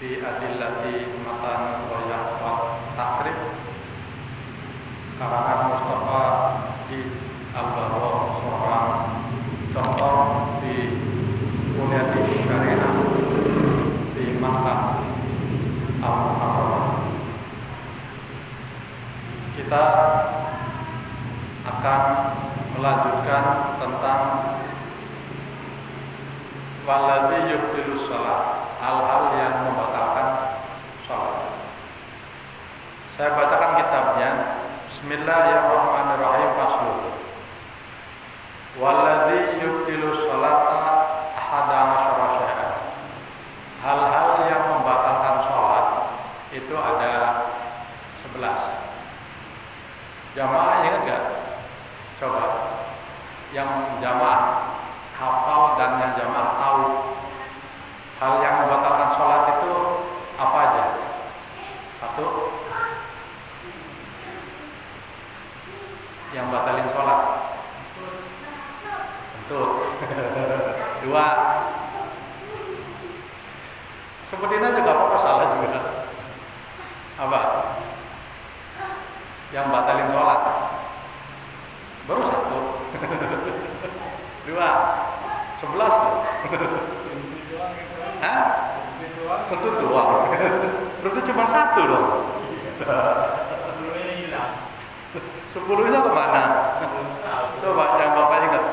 fi adillati matan royak wa takrib karangan Mustafa di Al-Bahra, seorang doktor di Kuliah Syariah di Makkah Al-Mukarramah. Kita akan melanjutkan tentang waladhi yubtilus shalah, hal-hal yang membatalkan shalat. Saya bacakan kitabnya. Bismillahirrahmanirrahim. Faslun. Waladhi yubtilus shalata ahada asyara syai'an. Hal-hal yang membatalkan sholat itu ada 11. Jamaah ingat gak? Coba. Yang jamaah hafal dan yang jamaah tahu hal yang membatalkan sholat itu apa aja? Satu, yang batalin sholat. Betul. Dua, sebutin aja gak apa-apa, salah juga. Apa? Yang batalin sholat. Baru satu. Dua, 11 loh. Hah? Tentu doang. Berarti cuma satu dong. 10-nya hilang. 10-nya kemana? Coba yang Bapak ingat.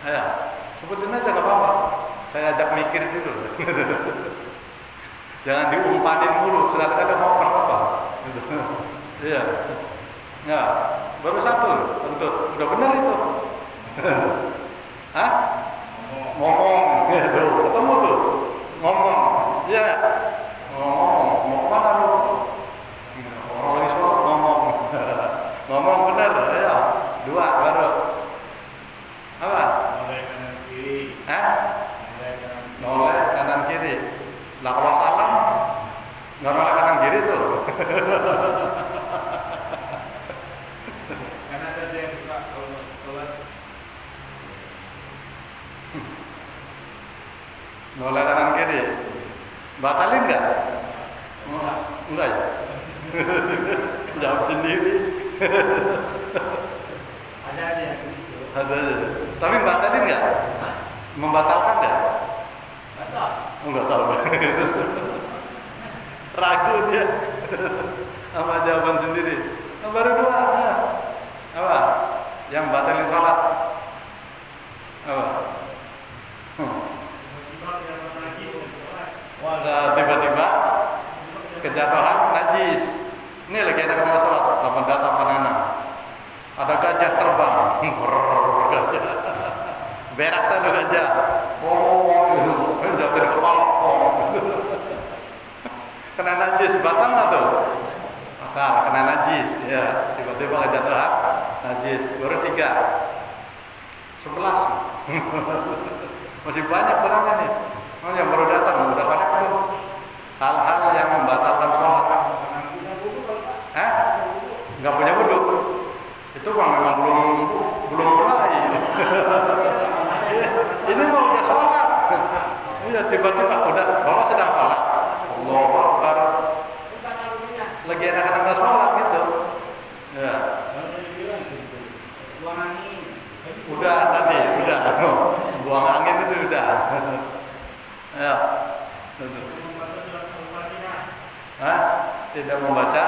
Ayo, sebutin aja gak apa-apa. Saya ajak mikir dulu. Jangan diumpanin mulu, sedangkan mau apa? Iya. Ya, baru satu, tentu. Udah benar itu. Hah? Ngomong. Tuh, ketemu tuh. Ngomong. Iya. Ngomong. Mau kemana lu? Orang lagi sholat ngomong. Ngomong benar. Ayo. Dua baru. Apa? Noleh kanan kiri. Hah? Noleh kanan kiri. Noleh kanan kiri. Lah kalau salam nggak noleh kanan kiri tuh. Karena ada yang suka kalau sholat Noleh kanan kiri. Batalin nggak? Enggak ya? Jawab sendiri. ada aja yang gitu. Ada aja. Tapi batalin nggak? Membatalkan nggak? Batal. Enggak tahu. Ragu dia sama jawaban sendiri. Nah, baru dua. Ya. Apa? Yang batalin sholat. Apa? Tiba-tiba kejatuhan najis. Ini lagi anak-anak sholat, lapan datang banana. Ada gajah terbang. Gajah. Berak tuh gajah. Gitu. Jatuh di kepala. Kena najis, batal nggak tuh? Batal, kena najis. Ya, tiba-tiba kejatuhan najis. Baru 3. 11. Masih banyak barangnya nih. Oh, yang baru datang, udah banyak belum? Hal-hal yang membatalkan sholat. Hah? Nggak punya wudu? Itu memang belum mulai. Ini mau udah sholat. Iya, tiba-tiba udah bapak sedang sholat. Allahu Akbar. Lagi anak-anak sholat gitu. Ya. Udah tadi, udah. Buang angin itu udah. Ya. Hah? Tidak membaca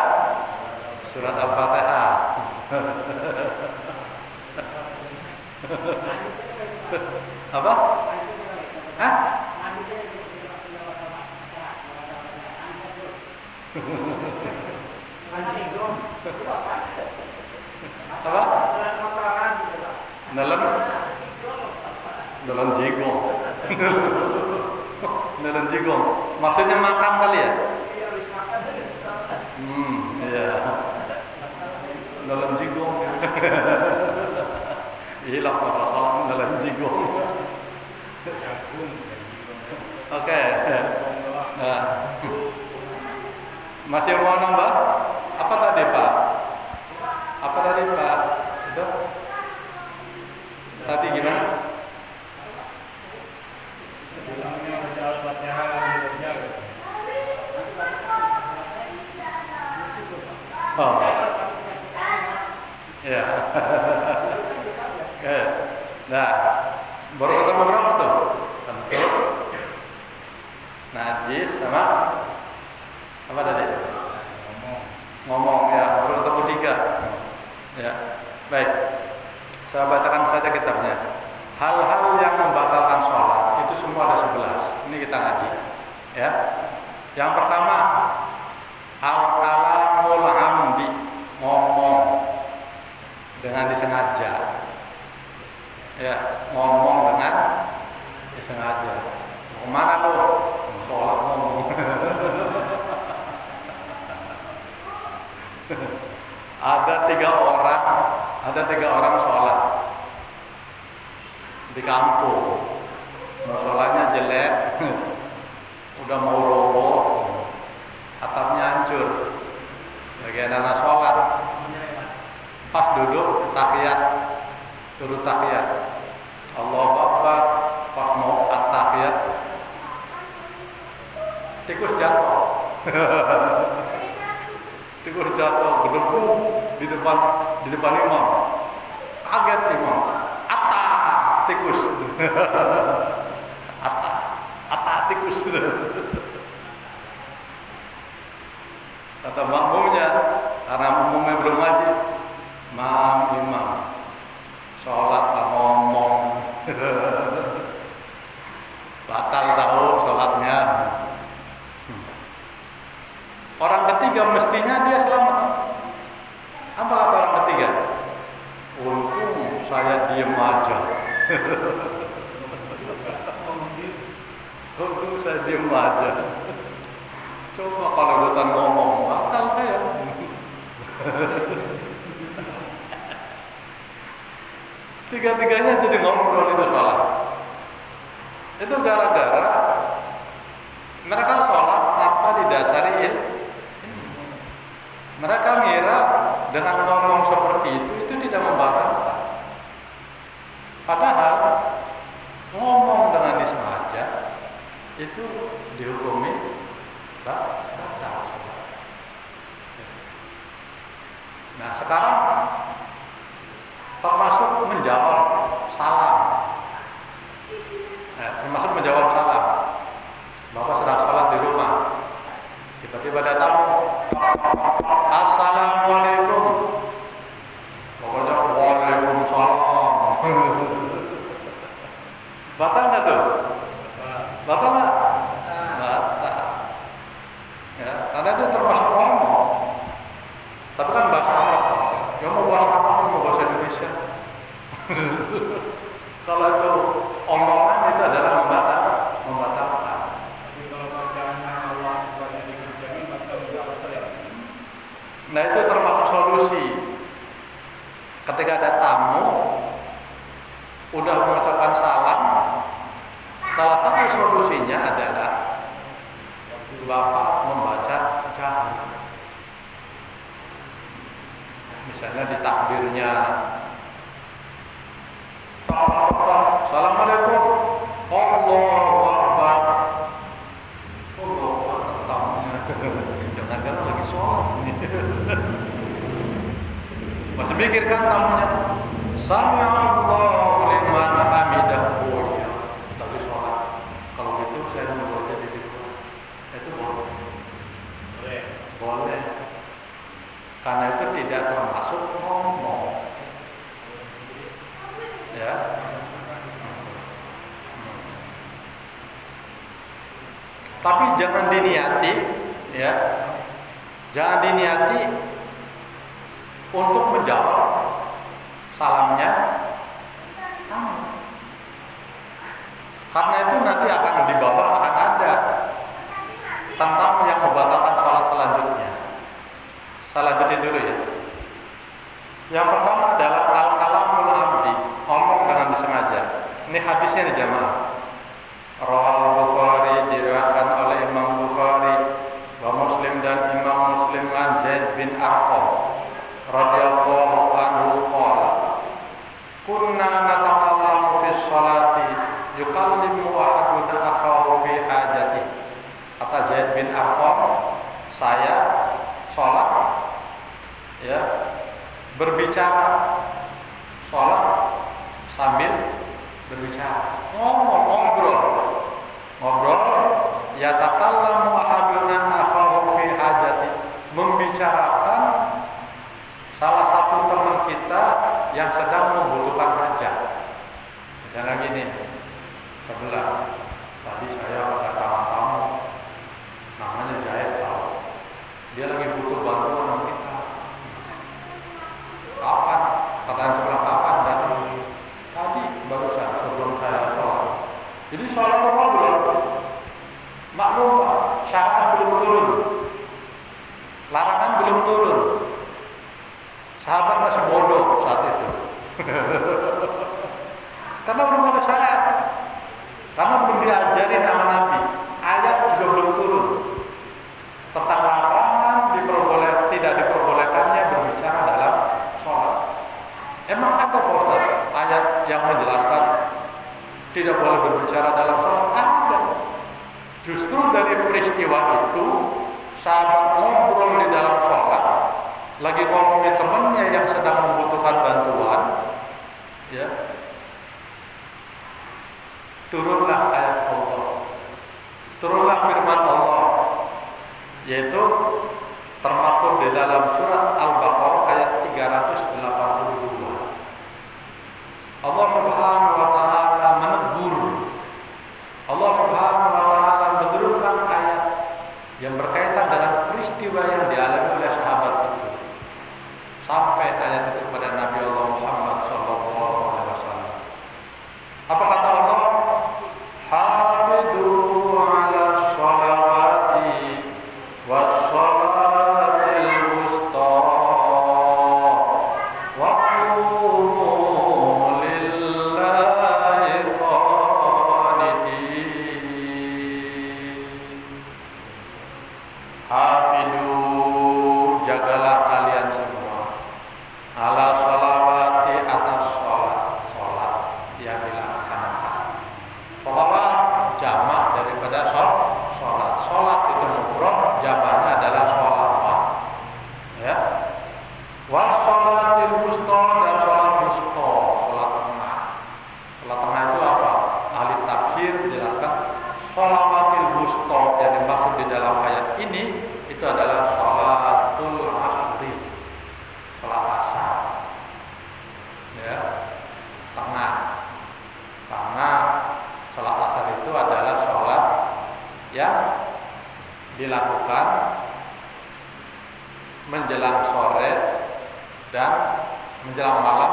surat Al-Fatihah. Apa? Hah? Apa? Dalam jigong. Dalam jigong. Maksudnya makan kali ya? Iya. Dalam jigong. Hilang para salam dalam jigong. Oke. Nah. Masih mau nambah? Apa tadi Pak? Apa tadi Pak? Itu? Tadi gimana? Oh, ya. Oke. Nah, baru ketemu berapa tuh? Kentut, najis sama apa tadi? Ngomong ya, baru ketemu 3. Ya, baik. Saya bacakan saja kitabnya. Hal-hal yang membatalkan sholat itu semua ada 11. Ini kita ngaji. Ya. Yang pertama, al-kalamul amdi, ngomong dengan disengaja. Ya, ngomong dengan disengaja. Kemana lu? Sholat ngomong. Ada tiga orang sholat di kampung. Musolanya jelek, udah mau roboh, atapnya hancur. Lagi anak sholat, pas duduk tahiyat, turut tahiyat, Allahu Akbar, pas mau at-tahiyat, tikus jatuh. Tikus jatuh, berdebu di depan imam. Kaget imam. Tikus. Tikus. Kata makmumnya, karena makmumnya belum ngaji, imam, sholat lah ngomong. Batal tahu sholatnya. Orang ketiga mestinya dia selamat. Apa kata orang ketiga? Untung saya diem aja. Untung saya diem aja. Coba kalau ikutan ngomong, batal saya. Tiga-tiganya jadi ngobrol itu sholat. Itu gara-gara mereka sholat tanpa didasari ilmu. Mereka ngira dengan ngomong seperti itu tidak membatalkan. Padahal ngomong dengan disengaja itu dihukumi batal. Nah sekarang termasuk menjawab salam. Termasuk menjawab salam. Bapak sedang sholat di rumah, tiba-tiba ada tamu. Assalamualaikum. Pokoknya waalaikumsalam. Batal nggak tuh? Batal nggak? Batal. Ya, karena itu termasuk ngomong. Tapi kan bahasa Arab. Ya mau bahasa Arab, mau bahasa Indonesia. Kalau itu omongan itu adalah membatalkan. Tapi kalau bacaannya Allah banyak dikerjakan, batal juga batal ya. Nah itu termasuk solusi. Ketika ada tamu, udah mengucapkan salam, salah satu solusinya adalah Bapak membaca jahar. Misalnya di takbirnya, Assalamualaikum, Allahu Akbar. Allahu Akbar tamunya. Jangan-jangan lagi sholat. Masih mikir kan tamunya? Sami'allahu liman hamidah. Oh iya, lagi sholat. Kalau gitu saya mau baca di depan. Itu boleh. Boleh. Karena itu tidak termasuk ngomong. Ya. Tapi jangan diniati, ya. Jangan diniati untuk menjawab salamnya tamu. Karena itu nanti akan di bawah akan ada tentang yang membatalkan sholat selanjutnya. Saya lanjutin dulu ya. Yang pertama adalah al-kalamul amdi, omong dengan disengaja. Ini hadisnya nih jamaah. Rawal Bukhari, diriwayatkan oleh Imam Bukhari, wa Muslim dan Imam Muslim an Zaid bin Arqam radhiyallahu anhu qala kunna natakallamu fi sholati yukallimu ahaduna akhahu fi hajati. Kata Zaid bin Arqam, saya sholat ya, berbicara, sholat sambil berbicara, ngobrol, yatakallamu ahaduna akhahu fi hajati, membicarakan salah satu teman kita yang sedang membutuhkan hajat. Misalnya gini, sebelah tadi saya datang tamu, namanya Zaid, tahu dia lagi butuh bantuan sama kita. Kapan? Katakan sebelah kapan datang? Tadi barusan sebelum saya sholat. Jadi sholat ngobrol. Maklum Pak, syariat belum turun, larangan belum turun. Sahabat masih bodoh saat itu. Karena belum ada syariat, karena belum diajarin sama Nabi. Ayat juga belum turun tentang larangan tidak diperbolehkannya berbicara dalam sholat. Emang ada Pak Ustaz ayat yang menjelaskan tidak boleh berbicara dalam sholat? Ada. Justru dari peristiwa itu, sahabat ngobrol di dalam sholat, lagi ngomongin temannya yang sedang membutuhkan bantuan, ya, turunlah ayat Allah, turunlah firman Allah, yaitu termaktub di dalam surat Al-Baqarah ayat 382. Allah Subhanahu wa taala menegur, Allah Subhanahu wa taala menurunkan ayat yang berkaitan dengan peristiwa yang dialami oleh sahabat itu, sampai ayat itu kepada Nabi Allah Muhammad SAW. Apa kata Allah? Hafidhu ala sholawati was sholatil wusta wa qumu lillahi qanitin. Hafidhu, jagalah kalian semua, ala sholawati, atas sholat yang dilaksanakan. Sholawat jamak daripada sholat. Sholat itu mufrad, jamaknya adalah sholawat. Ya. Wassalatil wusta, dan sholat wusta, sholat tengah. Sholat tengah itu apa? Ahli tafsir menjelaskan sholawatil wusta yang dimaksud di dalam ayat ini itu adalah sholatul asri, sholat asar. Ya, tengah. Karena sholat asar itu adalah sholat yang dilakukan menjelang sore dan menjelang malam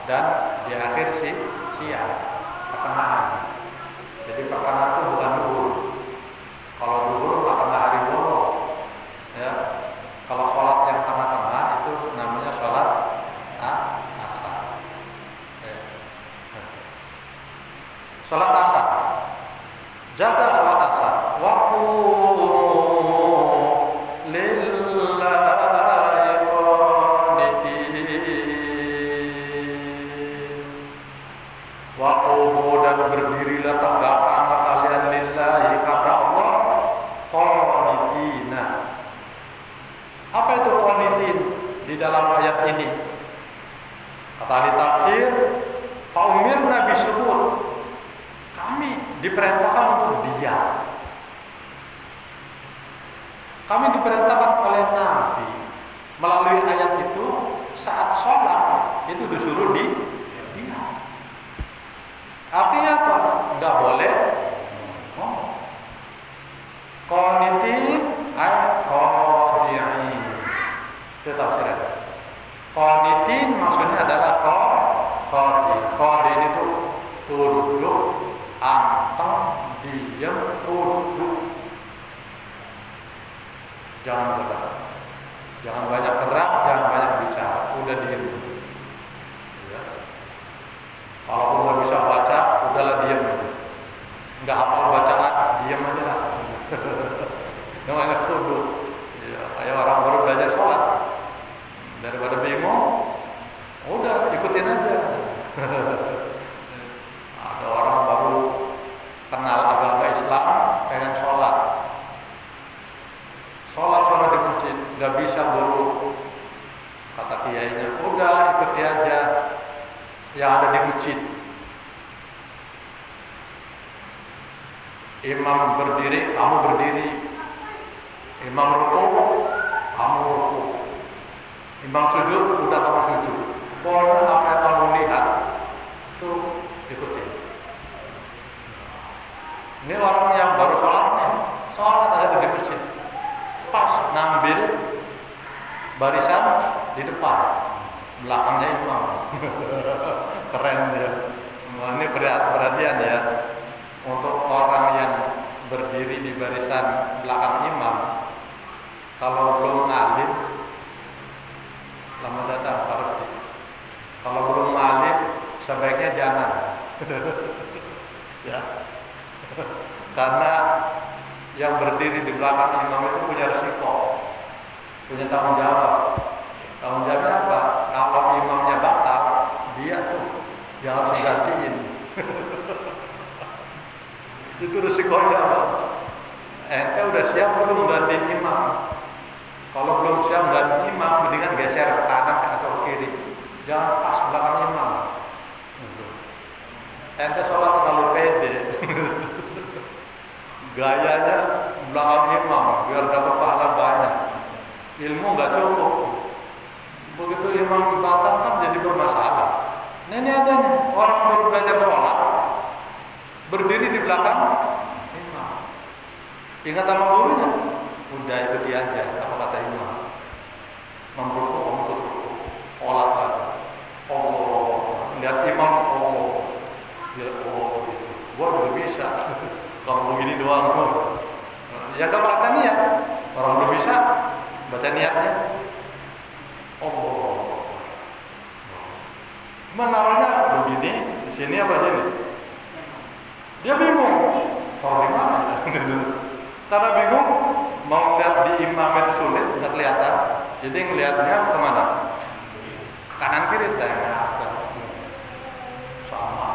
dan di akhir siang, pertengahan. Jadi pertengahan itu bukan duhur. Kalau duhur tengah hari bolong. Ya. Kalau sholat yang tengah-tengah itu namanya sholat asar. Ya. Sholat asar, jaga sholat asar. Waktu lillahi qanitin. Waktu, dan berdirilah, tegakkanlah kalian lillahi, karena Allah, qanitina. Apa itu qanitin di dalam ayat ini? Kata ahli tafsir, fa umirna bisukut, kami diperintahkan untuk diam. Kami diperintahkan oleh Nabi melalui ayat itu, saat sholat itu disuruh diam. Artinya apa? Enggak boleh qanitin ay khadi'in. Itu tafsirnya. Qanitin maksudnya adalah khadi. Khadi itu tunduk, anteng, diam, tunduk. Jangan gerak, jangan banyak gerak, jangan banyak bicara, udah diam. Ya. Kalau nggak bisa baca, udahlah diam aja. Nggak hafal bacaan, diam aja lah. Namanya tunduk. Ya, kayak orang baru belajar sholat, daripada bingung, udah ikutin aja. Ada orang baru kenal agama Islam, pengen sholat di masjid, nggak bisa guru Kata kiainya, udah ikuti aja yang ada di masjid. Imam berdiri, kamu berdiri. Imam rukuk, kamu rukuk. Imam sujud, udah kamu sujud. Pokoknya apa yang kamu lihat itu ikuti. Ini orang yang baru sholat ada di masjid, pas ngambil barisan di depan, belakangnya imam. Keren ya. Ini perhatian ya, untuk orang yang berdiri di barisan belakang imam, kalau belum alim, selamat datang Pak Rusdi. Kalau belum alim, sebaiknya jangan. Ya. Karena yang berdiri di belakang imam itu punya resiko, punya tanggung jawab. Tanggung jawabnya apa? Kalau imamnya batal, dia tuh yang harus gantiin. Itu resikonya apa? Ente udah siap belum gantiin imam? Kalau belum siap gantiin imam, mendingan geser ke kanan atau ke kiri. Jangan pas belakang imam. Ente sholat terlalu pede. Gayanya belakang imam biar dapat pahala banyak. Ilmu nggak cukup. Begitu imam batal kan jadi bermasalah. Nah, ini ada nih orang baru belajar sholat, berdiri di belakang imam. Ingat sama gurunya, udah ikuti aja apa kata imam. Memrukuk untuk sholat lagi. Allah, lihat imam Allah, lihat Allah itu. Gua juga bisa. Kalau begini doang, ya gak baca niat. Orang belum bisa baca niatnya. Allah. Menaruhnya begini, di sini apa di sini? Dia bingung. Taruh di mana ya? Karena bingung, mau lihat di imam itu sulit, nggak kelihatan. Jadi ngelihatnya kemana? Ke kanan kiri, tengah. Sama.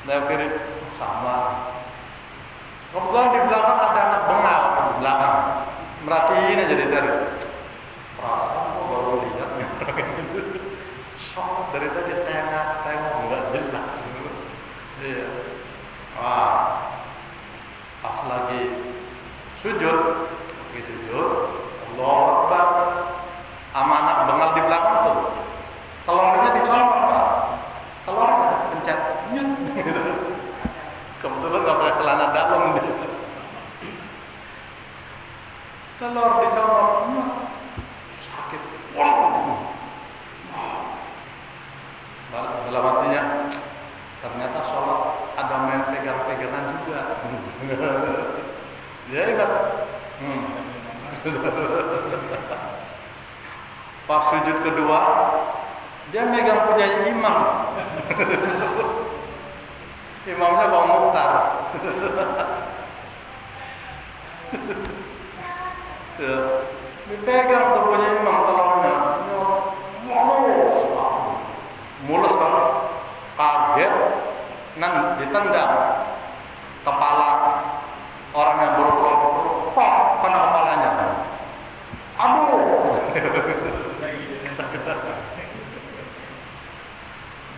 Tengah kiri sama. Kebetulan di belakang ada anak bengal di belakang. Merhatiin aja ditarik. Perasaan kok baru lihat nih orang ini. Sholat dari tadi tengok nggak jelas. Iya. Wah. Pas lagi sujud, Allahu Akbar. Sama anak bengal di belakang tuh. Telurnya dicolok, Pak. Telurnya pencet nyut gitu. Kebetulan nggak pakai celana dalam dia. Telur dicolok, sakit. Dalam artinya ternyata sholat ada main pegang-pegangan juga. Dia ingat. Pas sujud kedua, dia megang punya imam. Imamnya Bang Mukhtar. Dipegang tuh punya imam telurnya. Mulus kan, kaget, nan ditendang kepala orang yang baru keluar, pok, kena kepalanya. Aduh.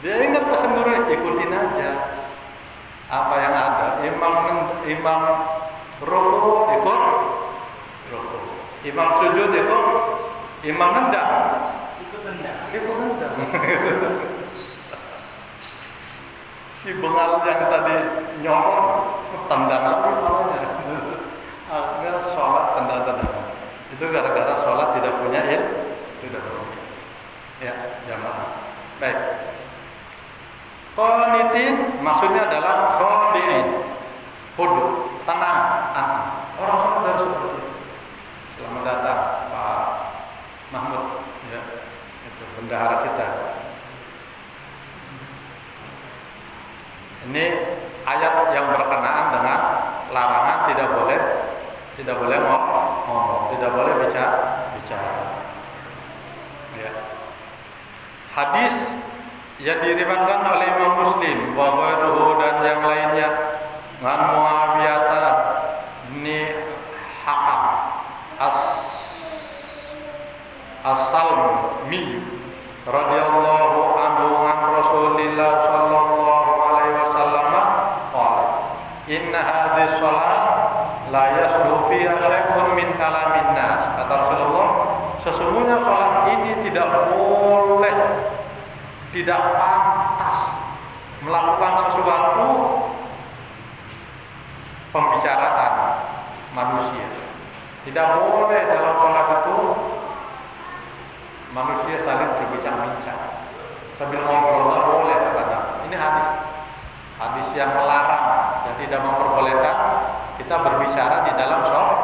Dia ingat pesan guru, ikutin aja apa yang ada. Imam rukuk ikut rukuk, imam sujud ikut, imam nendang ikut nendang. Si bengal yang tadi nyolong tendang lagi kepalanya. Akhirnya sholat tendang-tendang. Itu gara-gara sholat tidak punya ilmu. Ya, jamaah. Baik. Qanitin maksudnya adalah khadi'in. Khudu, tenang, anteng. Orang sholat harus seperti itu. Selamat datang Pak Mahmud, ya, itu bendahara kita. Ini ayat yang berkenaan dengan larangan tidak boleh ngomong, tidak boleh bicara. Ya. Hadis yang diriwayatkan oleh Imam Muslim, wa ghairuhu dan yang lainnya, ngan Muawiyah bin Hakam as-Salman sholat la yaslu fiha syai'un min kalamin nas. Kata Rasulullah, sesungguhnya sholat ini tidak boleh, tidak pantas melakukan sesuatu pembicaraan manusia. Tidak boleh dalam sholat itu manusia saling berbincang-bincang sambil ngobrol, nggak boleh kata. Ini hadis yang melarang dan tidak memperbolehkan kita berbicara di dalam sholat.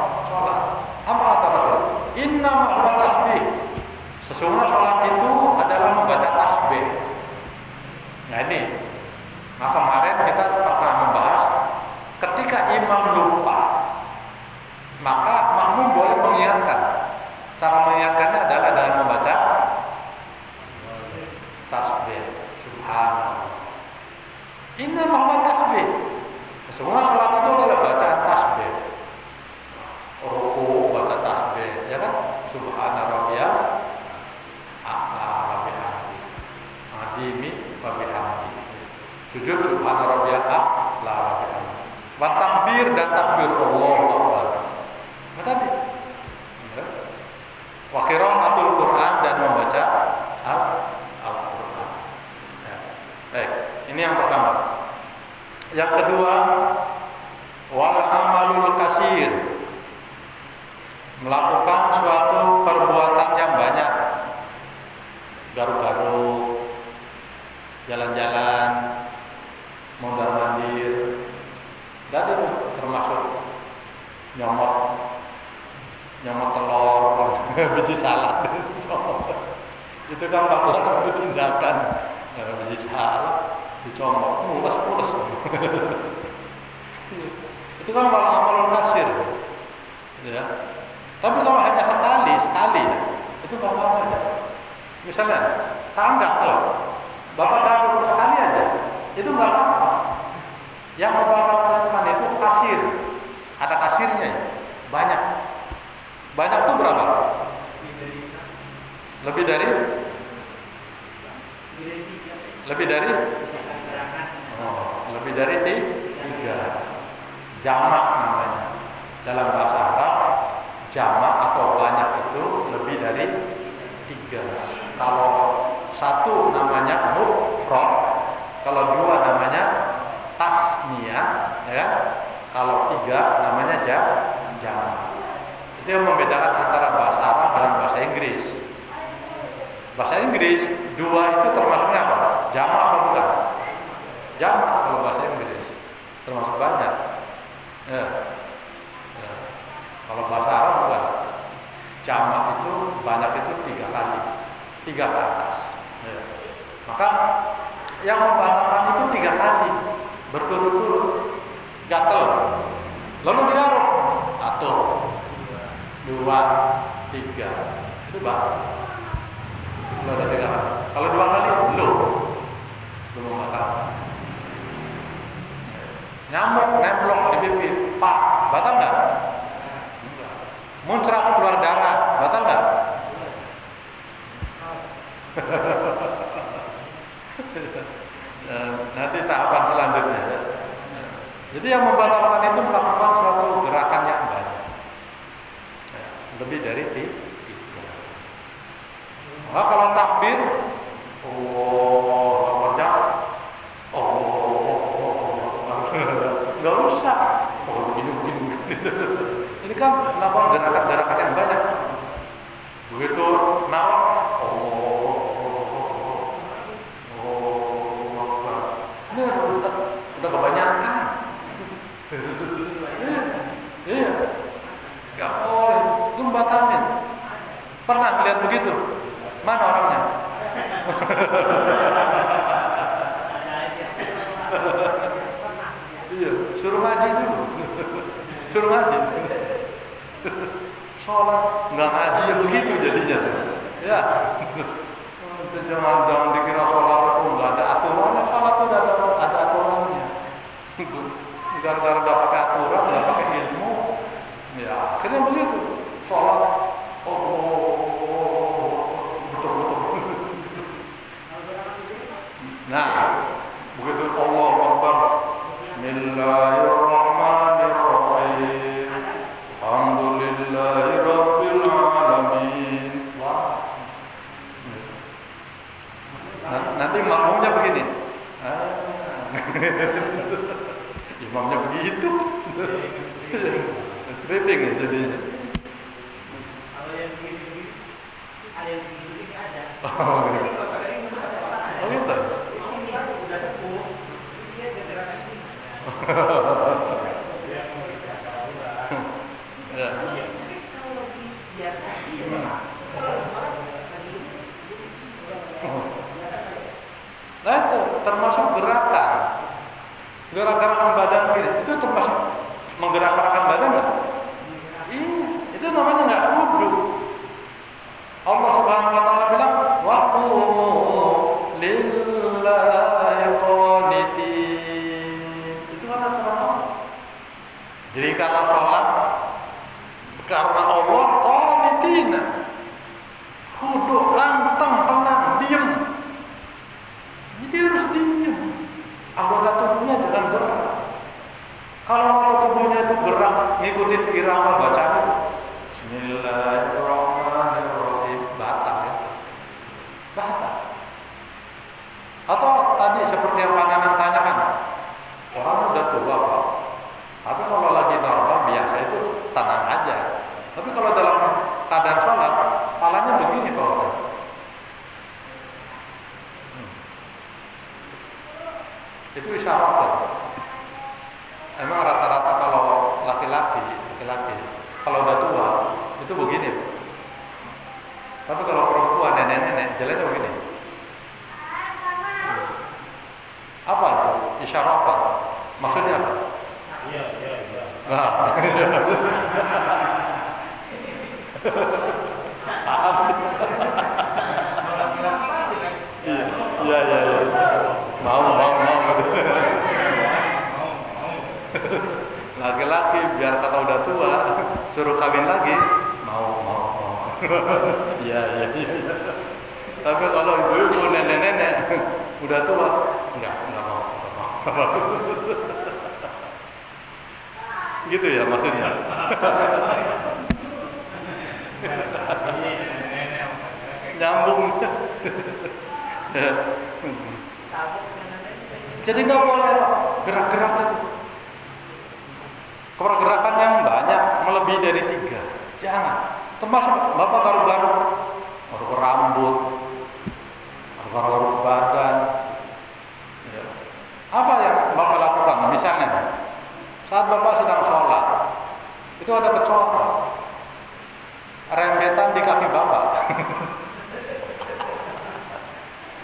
Apa kata Rasul? Innama huwa tasbih. Sesungguhnya sholat itu adalah membaca tasbih. Nah ini, maka kemarin kita pernah membahas ketika imam lupa, maka makmum boleh mengingatkan. Cara mengingatkannya adalah dengan membaca tasbih. Subhanallah. Innama huwa tasbih. Sesungguhnya sholat itu adalah bacaan tasbih. Ruku baca tasbih, ya kan? Subhana rabbiyal a'la wa bihamdi. Adimi wa bihamdi. Sujud subhana rabbiyal a'la wa bihamdi. Wa takbir dan takbir Allahu akbar. Apa tadi? Ya. Wa qiraatul Quran dan membaca Al-Quran. Ya. Baik, ini yang pertama. Yang kedua, wal amalul kasir, melakukan suatu perbuatan yang banyak, garuk-garuk, jalan-jalan, mondar-mandir, dan itu termasuk nyomot telur, biji salad, itu kan melakukan suatu tindakan. Biji salad dicomot, mules. Itu kan malah amalul kasir, ya. Tapi kalau hanya sekali ya, itu nggak apa-apa aja. Misalnya, tangga kalau bapak garuk sekali aja, itu nggak apa-apa. Yang bapak lakukan itu kasir, ada kasirnya, banyak. Banyak tuh berapa? Lebih dari? Lebih dari 3. Jamak namanya. Dalam bahasa Arab, jamak atau banyak itu lebih dari 3. Kalau 1 namanya mufrad, kalau 2 namanya tasniyah, ya. Kalau 3 namanya jamak. Itu yang membedakan antara bahasa Arab dan bahasa Inggris. Bahasa Inggris 2 itu termasuknya apa? Jamak atau bukan? Jamak kalau bahasa Inggris, termasuk banyak. Ya. Kalau bahasa Arab bukan. Jamak itu banyak itu 3 kali, 3 ke atas. Ya. Maka yang membatalkan itu 3 kali berturut-turut, gatel, lalu digaruk, 1, 2, 3, itu batal. Kalau ada 3 kali, kalau 2 kali belum membatalkan. Nyamuk nemplok di pipi, Pak, batal nggak? Enggak. Muncrat keluar darah, batal nggak? Nanti tahapan selanjutnya. Jadi yang membatalkan itu melakukan suatu gerakan yang banyak, lebih dari 3. Nah, kalau takbir, nggak usah. Begini. Ini kan melakukan gerakan-gerakan yang banyak. Begitu narak, ini udah kebanyakan. Iya, nggak boleh. Itu batalin. Pernah lihat begitu? Mana orangnya? Iya, suruh ngaji dulu. Suruh ngaji. Sholat nggak ngaji ya begitu jadinya. Ya. Jangan dikira sholat itu nggak ada aturannya. Sholat itu ada aturannya. Gara-gara nggak pakai aturan, nggak pakai ilmu, ya akhirnya begitu. Sholat, betul. Nah, begitu Allahu Akbar, Bismillahirrahmanirrahim. Imamnya begitu. Tripping ya jadinya. Kalau yang begini ada yang begini ada. Oh gitu. Oh gitu. Ini udah sepuh, dia gerakan ini. Dia mau bicara ulang. Ya. Tapi kalau biasa Nah itu termasuk gerakan badan kita itu termasuk menggerak-gerakkan badan nggak? Iya, itu namanya nggak khudu. Allah Subhanahu Wa Taala bilang waqumu lillahi qanitin. Itu kan aturan Allah. Jadi kalau sholat karena Allah qanitina, khudu, anteng, tenang, diam. Jadi harus diam. Anggota tubuhnya jangan gerak. Kalau anggota tubuhnya itu gerak, ngikutin irama bacaan itu. Bismillahirrahmanirrahim. Batal ya. Batal. Atau tadi seperti yang Pak Nanang tanyakan, orang udah tua Pak. Tapi kalau lagi normal biasa itu tenang aja. Tapi kalau dalam keadaan sholat, palanya begini Pak Ustaz. Itu isyarat apa? Emang rata-rata kalau laki-laki kalau udah tua itu begini. Tapi kalau perempuan nenek-nenek jalannya begini. Apa itu? Isyarat apa? Maksudnya apa? Iya. Nah. Paham? Iya. Mau. Laki-laki biar kata udah tua, suruh kawin lagi, mau. Iya. Tapi kalau ibu-ibu, nenek-nenek udah tua, enggak mau. Gitu ya maksudnya. Nyambung. Jadi nggak boleh gerak-gerak itu. Pergerakan yang banyak melebihi dari 3. Jangan. Termasuk bapak garuk-garuk rambut, garuk badan. Ya. Apa yang bapak lakukan? Misalnya saat bapak sedang sholat, itu ada kecoa rembetan di kaki bapak.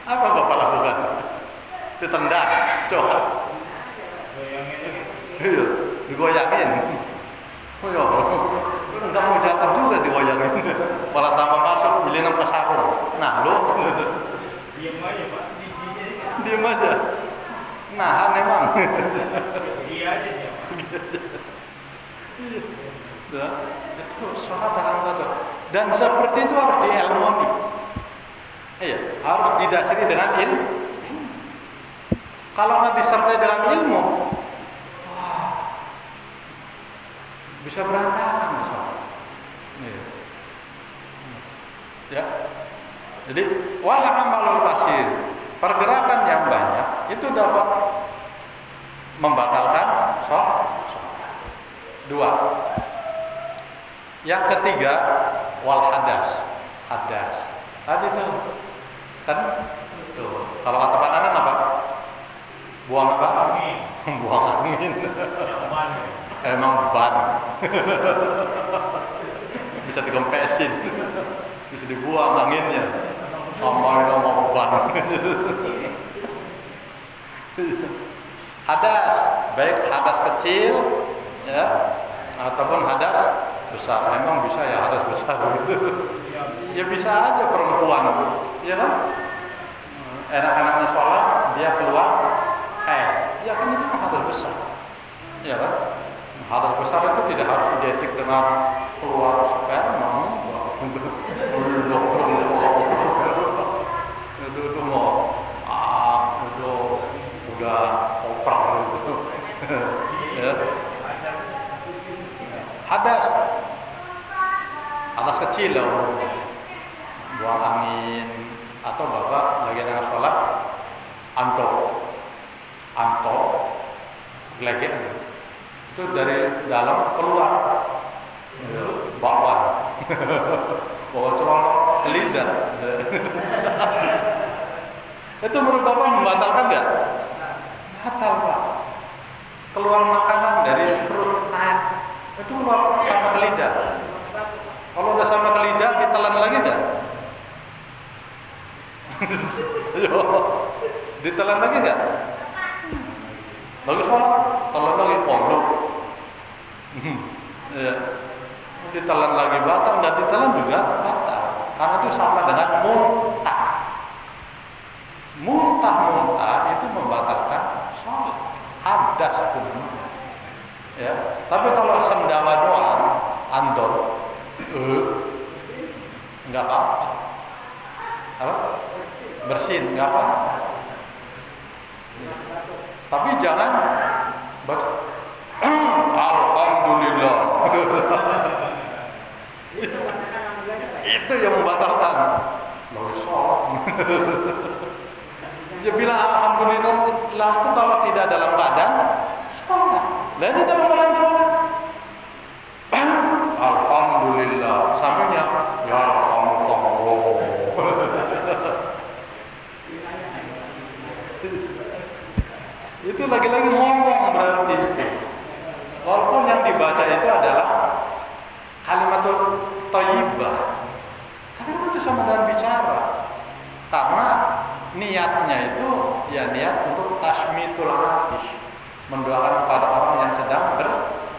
Apa bapak lakukan? Ditendang, coba. Iya, digoyangin. Oh ya, nggak mau jatuh juga digoyangin. Malah tambah masuk, jelinan ke sarung. Nah, lo Diam aja Pak. diem aja. Nahan emang. Iya aja dia. Nah, itu sholat dalam cocok. Dan seperti itu harus diilmoni. Iya, harus didasari dengan ilmu. Kalau nggak disertai dengan ilmu, wah, bisa berantakan sholat. Iya. Ya. Jadi wala amalul kasir, pergerakan yang banyak itu dapat membatalkan sholat. 2. Yang ketiga wal hadas. Tadi tuh kan tuh kalau kata Pak Nanang apa? Buang apa? Angin. Buang angin. Nyaman. Emang ban. Bisa dikempesin. Bisa dibuang anginnya. Sama ban. Hadas, baik hadas kecil ya ataupun hadas besar. Emang bisa ya hadas besar gitu. Ya bisa aja perempuan, ya kan? Enak-enaknya sholat, dia keluar ya kan itu kan hadas besar, ya kan? Hadas besar itu tidak harus identik dengan keluar sperma. Itu mau itu udah over gitu. Ya. Hadas kecil loh, buang angin atau bapak lagi dengan sholat Anto, gelegean. Itu dari dalam keluar bakwan. Bawa celana ke lidah. Itu menurut Bapak membatalkan nggak? Batal, Pak. Keluar makanan dari perut naik, itu keluar sama ke lidah. Kalau udah sama ke lidah, ditelan lagi nggak? Ditelan lagi nggak? Lagi sholat, telan lagi pondok. Ya. Ditelan lagi batal, nggak ditelan juga batal. Karena itu sama dengan muntah. Muntah itu membatalkan sholat. Hadas itu namanya. Ya. Tapi kalau sendawa doang, andon, nggak apa-apa. Apa? Bersin, nggak apa-apa. Tapi jangan baca Alhamdulillah. Itu yang membatalkan. Lalu sholat. Ya bilang Alhamdulillah itu kalau tidak dalam badan sholat. Lah ini dalam badan sholat. Alhamdulillah. Sampingnya ya Alhamdulillah. Itu lagi-lagi ngomong berarti itu. Walaupun yang dibaca itu adalah kalimatul thayyibah, tapi itu sama dengan bicara. Karena niatnya itu ya niat untuk tasmitul hadis, mendoakan kepada orang yang sedang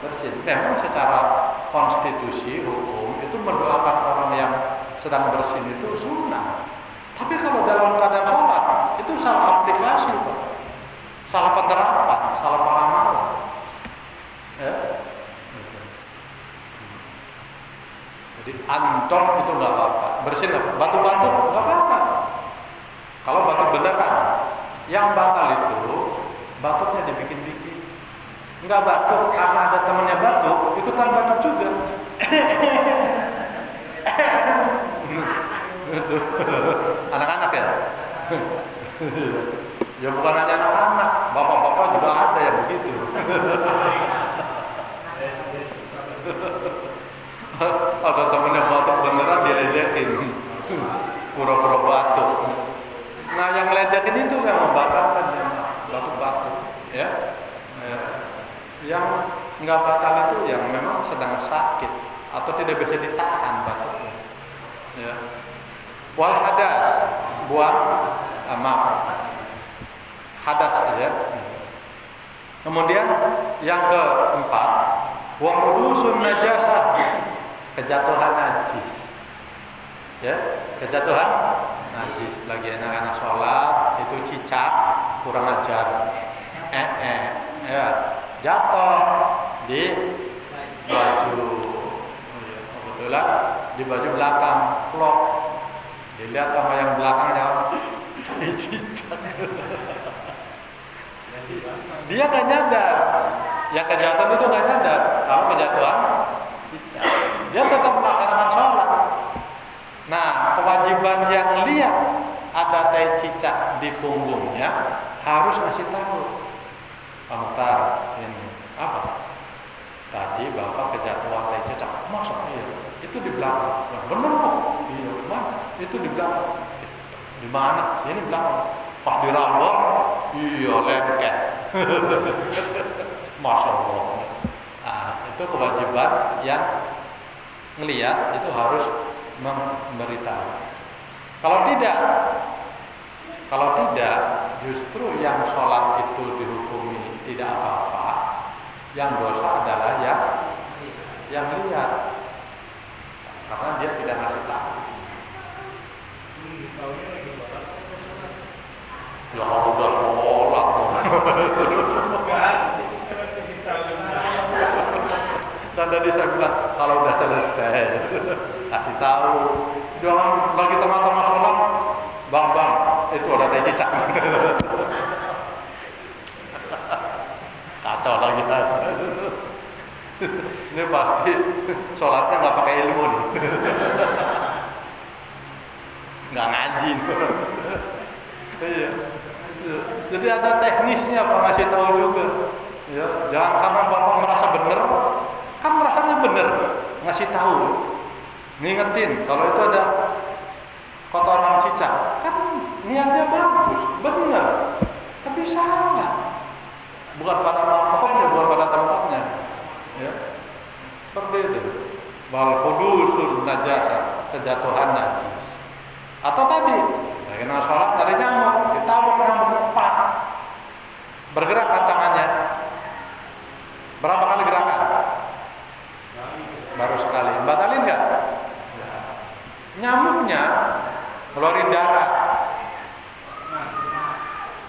bersin. Memang secara konstitusi hukum itu mendoakan orang yang sedang bersin itu sunnah. Tapi kalau dalam keadaan sholat itu salah aplikasi, Pak. Salah penerapan, salah pengamalan. Ya. Jadi anton itu nggak apa-apa, bersin apa? Batu-batu nggak apa-apa. Kalau batu beneran, yang batal itu batuknya dibikin-bikin. Nggak batuk karena ada temannya batuk, ikutan batuk juga. Itu anak-anak ya. Ya bukan hanya anak-anak, bapak-bapak juga ada yang begitu. Ada temennya batuk beneran diledekin, pura-pura batuk. Nah yang ledekin itu yang membatalkan batuk-batuk, ya. Yang nggak batal itu yang memang sedang sakit atau tidak bisa ditahan batuknya. Ya. Wal hadas, buang hadas ya. Kemudian yang keempat, wa hudusun najasah, kejatuhan najis. Ya, kejatuhan najis. Lagi anak-anak sholat itu cicak, kurang ajar. Ya, jatuh di baju. Kebetulan di baju belakang, plok. Dilihat sama yang belakangnya, cicak. Dia nggak nyadar, yang kejatuhan itu nggak nyadar kalau kejatuhan cicak. Dia tetap melaksanakan sholat. Nah, kewajiban yang lihat ada tai cicak di punggungnya harus ngasih tahu. Bentar, ini apa? Tadi bapak kejatuhan tai cicak. Masa iya? Itu di belakang. Ya, bener kok. Iya, mana? Itu di belakang. Di mana? Sini belakang. Pas dirambang, iya lengket. Masya Allah. Nah, itu kewajiban yang ngelihat itu harus memberitahu. Kalau tidak, justru yang sholat itu dihukumi tidak apa-apa. Yang dosa adalah yang lihat, karena dia tidak ngasih tahu. Ya kalau udah sholat kan tadi saya bilang kalau udah selesai kasih tahu, jangan lagi tengah-tengah sholat bang itu ada tai cicak. Kacau lagi aja. Ini pasti sholatnya nggak pakai ilmu nih, nggak ngaji. Iya. Jadi ada teknisnya Pak ngasih tahu juga. Ya, jangan karena Bapak merasa benar, kan merasanya benar, ngasih tahu, ngingetin kalau itu ada kotoran cicak, kan niatnya bagus, benar, tapi salah. Bukan pada pohonnya, bukan pada tempatnya. Ya, berbeda. Wal hudusul najasa, kejatuhan najis. Atau tadi, karena sholat dari nyamuk, ditabuk nyamuk, pak, bergerak kan tangannya. Berapa kali gerakan? Baru sekali. Batalin nggak? Nyamuknya ngeluarin darah.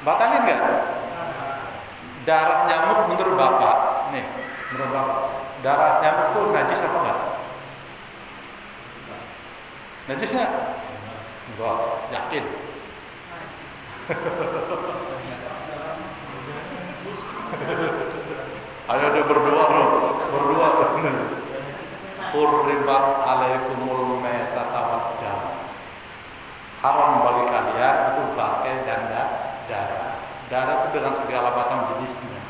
Batalin nggak? Darah nyamuk menurut Bapak, nih, menurut Bapak, darah nyamuk tuh najis apa enggak? Najis nggak? Enggak, yakin. Ayo dia berdua loh, berdua. Hurribat alaikumul maitata wad dam. Haram bagi kalian itu bangkai dan darah. Darah itu dengan segala macam jenisnya.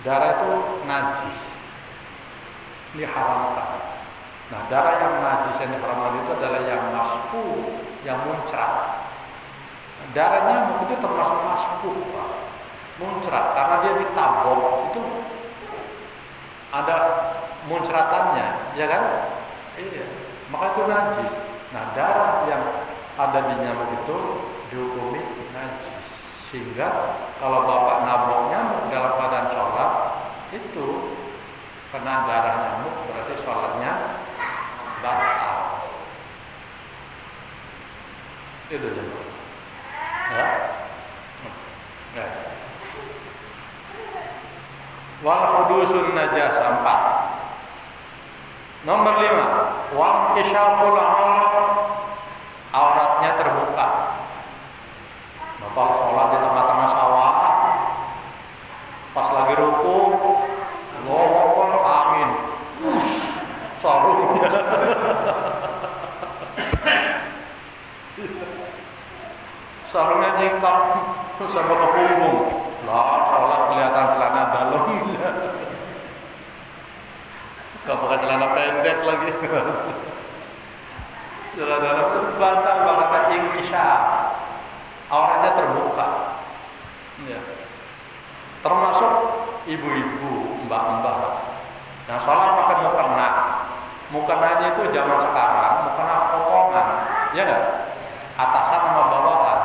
Darah itu najis, diharamkan. Nah, darah yang najis yang diharamkan itu adalah yang masfuh, yang muncrat. Darah nyamuk itu termasuk masfuh, Pak. Muncrat karena dia ditabok itu ada muncratannya, ya kan? Iya, maka itu najis. Nah, darah yang ada di nyamuk itu dihukumi najis. Sehingga kalau Bapak nabok nyamuk dalam keadaan sholat itu kena darah nyamuk, berarti sholatnya batal. Itu juga. Ya. Ya. Wal hudusun najasa 4. Nomor 5, wal kisyaful auratnya terbuka. Bapak sholat di tengah-tengah sawah, pas lagi ruku, Allahu Akbar, amin, sarungnya, sarungnya nyingkap sampai ke punggung. Lah, sholat kelihatan celana dalamnya. Gak pakai celana pendek lagi. Celana dalam itu batal banget, ingkisyaf. Auratnya terbuka. Ya. Termasuk ibu-ibu, mbak-mbak. Nah, sholat pakai mukena. Mukenanya itu zaman sekarang, mukena potongan, ya nggak? Atasan sama bawahan.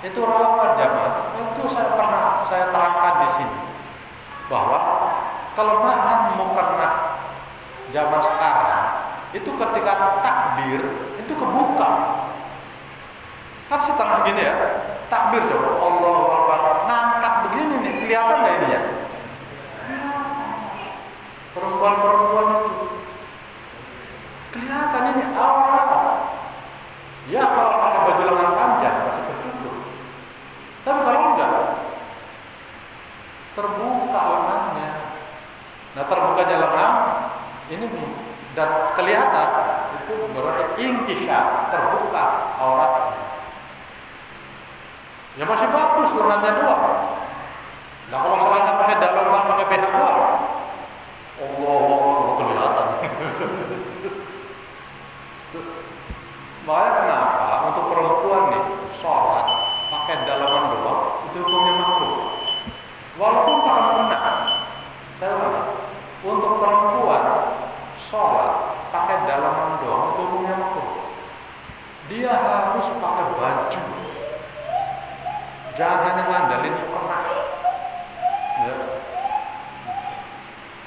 Itu rawan jamaah. Itu saya terangkan di sini bahwa kelemahan mukena zaman sekarang itu ketika takbir itu kebuka. Kan setengah gini ya, takbir coba Allahu Akbar, ngangkat begini nih, kelihatan nggak ini ya? Perempuan-perempuan itu kelihatan ini aurat. Ya kalau pakai baju lengan panjang masih tertutup. Tapi kalau enggak, terbuka lengannya. Nah, terbukanya lengan ini dan kelihatan itu berarti inkisyaf, terbuka auratnya. Ya masih bagus lengannya doang. Nah, kalau celana pakai dalaman, pakai BH doang, Allah kelihatan. Makanya kenapa untuk perempuan nih sholat pakai dalaman doang itu hukumnya makruh. Walaupun pakai mukena, saya ulang, untuk perempuan sholat pakai dalaman doang itu hukumnya makruh. Dia harus pakai baju. Jangan hanya ngandalin mukena. Ya.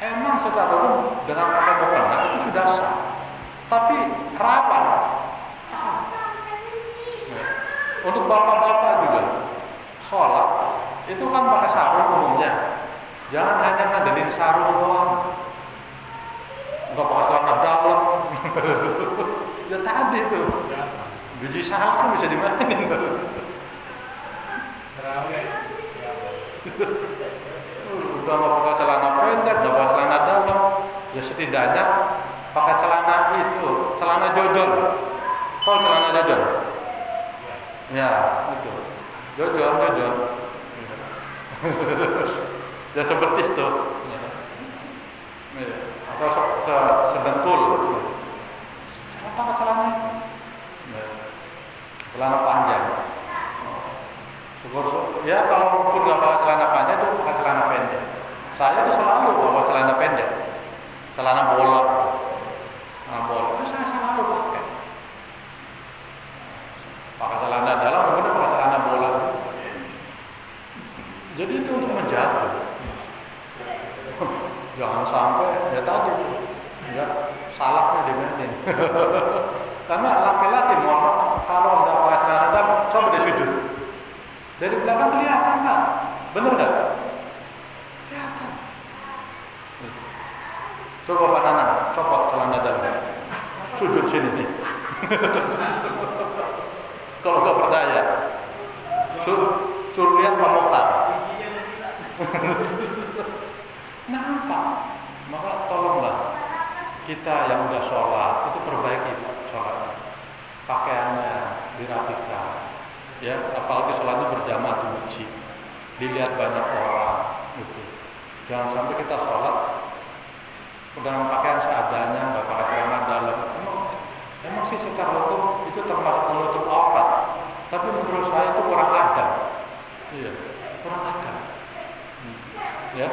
Emang secara umum dengan pakai mukena itu sudah sah, tapi rawan. Ya. Untuk bapak-bapak juga sholat itu kan pakai sarung umumnya. Jangan hanya ngandelin sarung doang. Enggak pakai celana dalam. Ya tadi tuh biji salak kan bisa dimainin tuh. Udah nggak pakai celana pendek, nggak pakai celana dalam, ya setidaknya pakai celana itu, celana jojol. Tahu celana jojol? Ya, itu jojol. Ya sebetis tuh. Ya. Atau sedengkul. Jangan pakai celana itu. Ya. Celana panjang. Syukur. Ya kalau pun nggak pakai celana panjang itu pakai celana pendek. Saya tuh selalu bawa celana pendek, celana bola. Nah bola itu saya selalu pakai. Pakai celana dalam, kemudian pakai celana bola. Jadi itu untuk menjatuh. Jangan sampai ya tadi ya salahnya dimainin. Karena laki-laki mohon kalau nggak pakai celana dalam, coba dia sujud. Dari belakang kelihatan nggak? Bener nggak? Kelihatan. Coba Pak Nanang, copot celana dalam, sujud sini nih. Kalau nggak percaya, suruh lihat Pak Mokhtar. Nampak. Maka tolonglah kita yang udah sholat itu perbaiki sholatnya, pakaiannya dirapikan, ya. Apalagi sholatnya berjamaah di masjid, dilihat banyak orang, gitu. Jangan sampai kita sholat dengan pakaian seadanya, nggak pakai celana dalam. Emang sih secara hukum itu termasuk menutup aurat, tapi menurut saya itu kurang adab. Iya, kurang adab. Ya,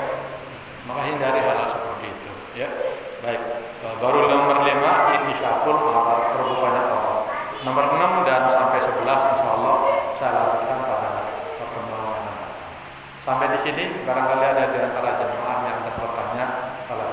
maka hindari hal seperti itu. Ya, baik. Baru nomor 5 insyaallah ala terbukanya aurat. Nomor 6 dan sampai 11 insyaallah saya lanjutkan pada pertemuan. Sampai di sini barangkali ada di antara jemaah yang bertanya kalau